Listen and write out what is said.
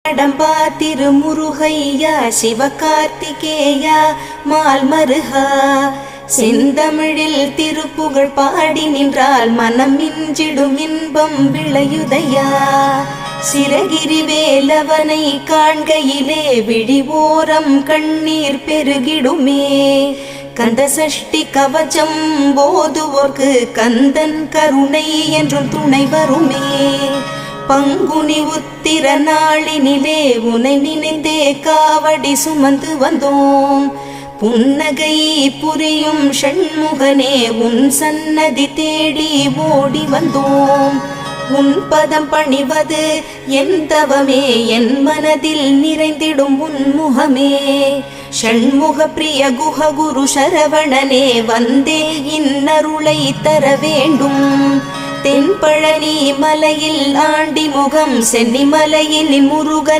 கடம்பா திருமுருகையா சிவகார்த்திகேயா மால்மருகா செந்தமிழில் திருப்புகழ் பாடி நின்றால் மனம் மிஞ்சிடும் இன்பம் விளையுதையா. சிரகிரி வேலவனை காண்கையிலே விழிவோரம் கண்ணீர் பெருகிடுமே. கந்த சஷ்டி கவச்சம் போதுவோர்க்கு கந்தன் கருணை என்றும் துணை வருமே. பங்குனி உத்திர நாளினிலே உனை நினைந்தே காவடி சுமந்து வந்தோம். புன்னகை புரியும் ஷண்முகனே உன் சன்னதி தேடி ஓடி வந்தோம். உன் பதம் பணிவது என் தவமே, என் மனதில் நிறைந்திடும் உன்முகமே. ஷண்முக பிரிய குஹ குரு சரவணனே வந்தே இன்னருளை தர வேண்டும். தென்பழனி மலையில் ஆண்டி முகம் சென்னி மலையில் முருகன்